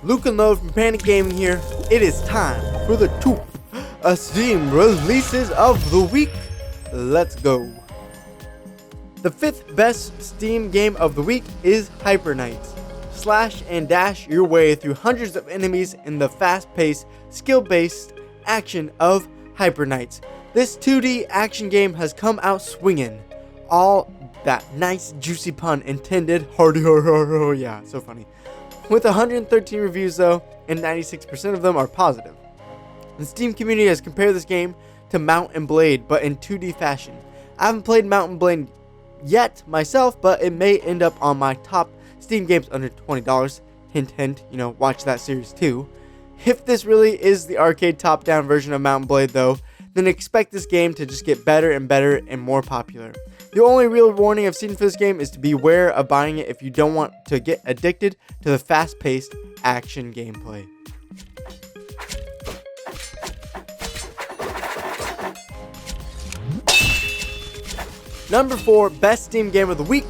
Luke and Load from Panic Gaming here. It is time for the top Steam releases of the week. Let's go. The 5th best Steam game of the week is Hyper Knights. Slash and dash your way through hundreds of enemies in the fast-paced, skill-based action of Hyper Knights. This 2D action game has come out swinging. All that nice juicy pun intended. Hardy har har har. Yeah, so funny. With 113 reviews though, and 96% of them are positive. The Steam community has compared this game to Mount & Blade, but in 2D fashion. I haven't played Mount & Blade yet myself, but it may end up on my top Steam games under $20. Hint hint, watch that series too. If this really is the arcade top-down version of Mount & Blade though, then expect this game to just get better and better and more popular. The only real warning I've seen for this game is to beware of buying it if you don't want to get addicted to the fast-paced action gameplay. Number 4, best Steam game of the week,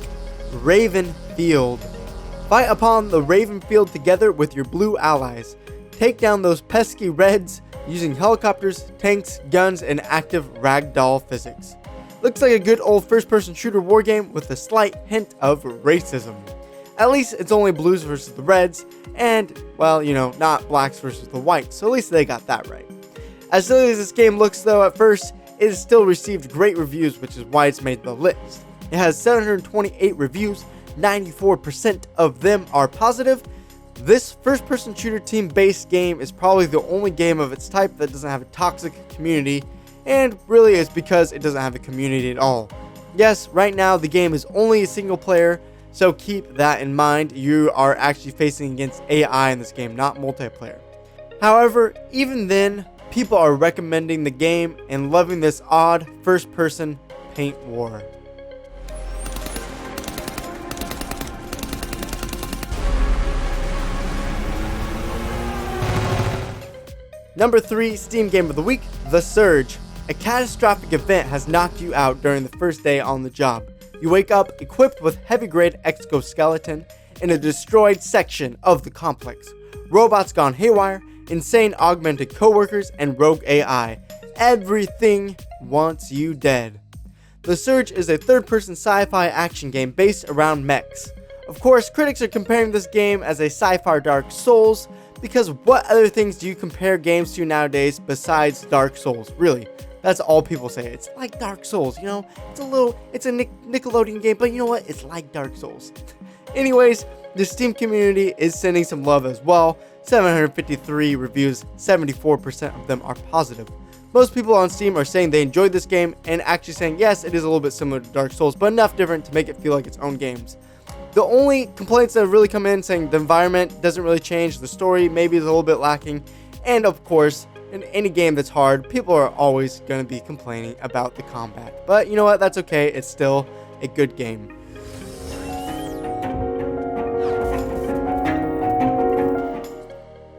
Ravenfield. Fight upon the Ravenfield together with your blue allies. Take down those pesky reds using helicopters, tanks, guns, and active ragdoll physics. Looks like a good old first-person shooter war game with a slight hint of racism. At least it's only blues versus the reds, and, well, not blacks versus the whites, so at least they got that right. As silly as this game looks though at first, it has still received great reviews, which is why it's made the list. It has 728 reviews, 94% of them are positive. This first-person shooter team-based game is probably the only game of its type that doesn't have a toxic community, and really it's because it doesn't have a community at all. Yes, right now the game is only a single player, so keep that in mind. You are actually facing against AI in this game, not multiplayer. However, even then, people are recommending the game and loving this odd first-person paint war. Number 3 Steam game of the week, The Surge. A catastrophic event has knocked you out during the first day on the job. You wake up equipped with heavy-grade exoskeleton in a destroyed section of the complex. Robots gone haywire, insane augmented coworkers, and rogue AI. Everything wants you dead. The Surge is a third-person sci-fi action game based around mechs. Of course, critics are comparing this game as a sci-fi Dark Souls, because what other things do you compare games to nowadays besides Dark Souls? Really, that's all people say. It's like Dark Souls, it's a Nickelodeon game, but you know what? It's like Dark Souls. Anyways, the Steam community is sending some love as well. 753 reviews, 74% of them are positive. Most people on Steam are saying they enjoyed this game and actually saying yes, it is a little bit similar to Dark Souls, but enough different to make it feel like its own games. The only complaints that have really come in saying the environment doesn't really change, the story maybe is a little bit lacking, and of course, in any game that's hard, people are always going to be complaining about the combat. But you know what, that's okay, it's still a good game.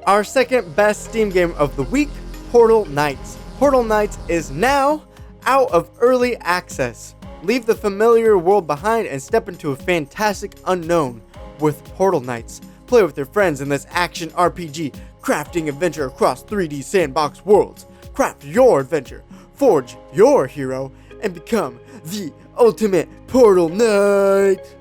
Our second best Steam game of the week, Portal Knights. Portal Knights is now out of early access. Leave the familiar world behind and step into a fantastic unknown with Portal Knights. Play with your friends in this action RPG, crafting adventure across 3D sandbox worlds. Craft your adventure, forge your hero, and become the ultimate Portal Knight.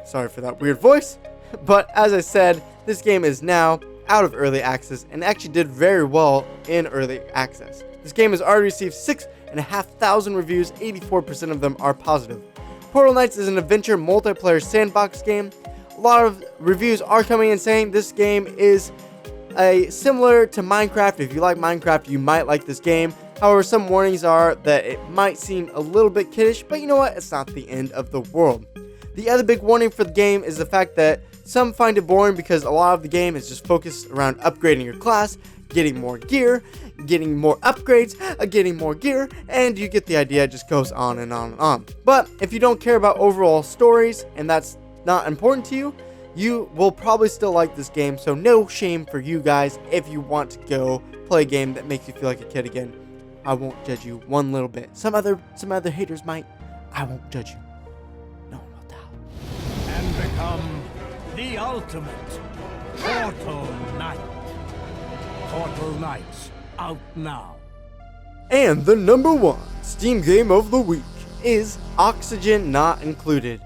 Sorry for that weird voice, but as I said, this game is now out of early access and actually did very well in early access. This game has already received 6,500 reviews, 84% of them are positive. Portal Knights is an adventure multiplayer sandbox game. A lot of reviews are coming in saying this game is similar to Minecraft. If you like Minecraft, you might like this game. However, some warnings are that it might seem a little bit kiddish, but you know what? It's not the end of the world. The other big warning for the game is the fact that some find it boring because a lot of the game is just focused around upgrading your class, getting more gear, getting more upgrades, getting more gear, and you get the idea. It just goes on and on and on. But if you don't care about overall stories and that's not important to you, you will probably still like this game, so no shame for you guys if you want to go play a game that makes you feel like a kid again. I won't judge you one little bit. Some other haters might. I won't judge you. No one will tell. And become the ultimate Portal Knight. Portal Knights, out now. And the number one Steam game of the week is Oxygen Not Included.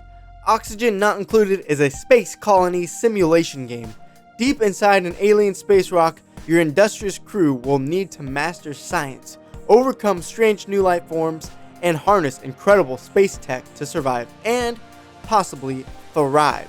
Oxygen Not Included is a space colony simulation game. Deep inside an alien space rock, your industrious crew will need to master science, overcome strange new life forms, and harness incredible space tech to survive and possibly thrive.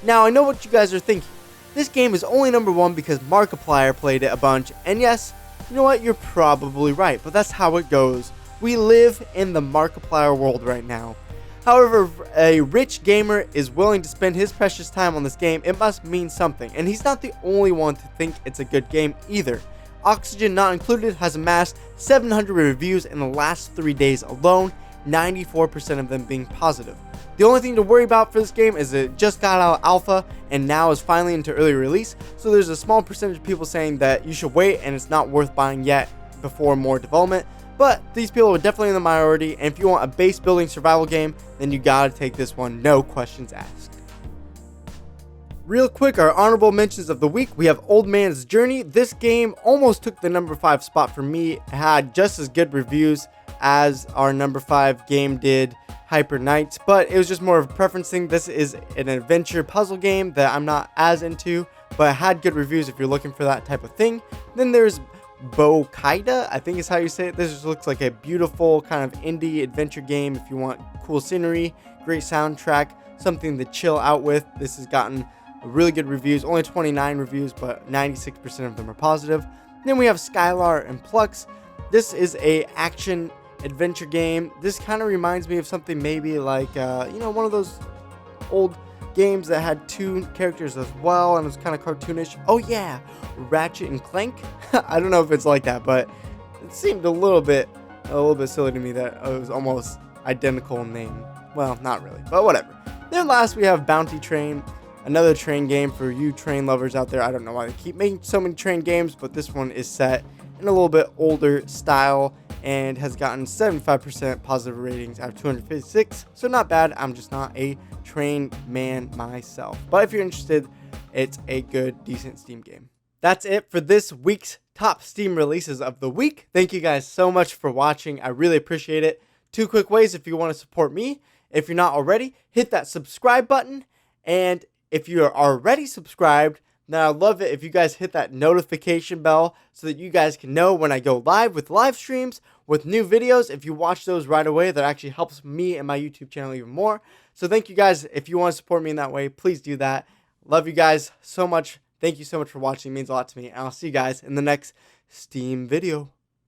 Now, I know what you guys are thinking. This game is only number one because Markiplier played it a bunch, and yes, you know what, you're probably right, but that's how it goes. We live in the Markiplier world right now. However, if a rich gamer is willing to spend his precious time on this game, it must mean something, and he's not the only one to think it's a good game either. Oxygen Not Included has amassed 700 reviews in the last 3 days alone, 94% of them being positive. The only thing to worry about for this game is it just got out of alpha and now is finally into early release, so there's a small percentage of people saying that you should wait and it's not worth buying yet before more development. But these people are definitely in the minority, and if you want a base building survival game, then you gotta take this one, no questions asked. Real quick, our honorable mentions of the week, we have Old Man's Journey. This game almost took the number 5 spot for me. It had just as good reviews as our number 5 game did, Hyper Knights, but it was just more of a preference thing. This is an adventure puzzle game that I'm not as into, but it had good reviews if you're looking for that type of thing. Then there's Bokaida, I think is how you say it. This just looks like a beautiful kind of indie adventure game if you want cool scenery, great soundtrack, something to chill out with. This has gotten really good reviews, only 29 reviews, but 96% of them are positive. Then we have Skylar and Plux. This is a action adventure game. This kind of reminds me of something maybe like one of those old games that had 2 characters as well and it was kind of cartoonish. Oh yeah, Ratchet and Clank. I don't know if it's like that, but it seemed a little bit silly to me that it was almost identical name. Well, not really, but whatever. Then last we have Bounty Train, another train game for you train lovers out there. I don't know why they keep making so many train games, but this one is set in a little bit older style and has gotten 75% positive ratings out of 256, so not bad. I'm just not a train man myself, but if you're interested, it's a good, decent Steam game. That's it for this week's top Steam releases of the week. Thank you guys so much for watching. I really appreciate it. 2 quick ways if you want to support me. If you're not already, hit that subscribe button, and if you are already subscribed, then I'd love it if you guys hit that notification bell so that you guys can know when I go live with live streams, with new videos. If you watch those right away, that actually helps me and my YouTube channel even more. So thank you guys. If you want to support me in that way, please do that. Love you guys so much. Thank you so much for watching. It means a lot to me. And I'll see you guys in the next Steam video.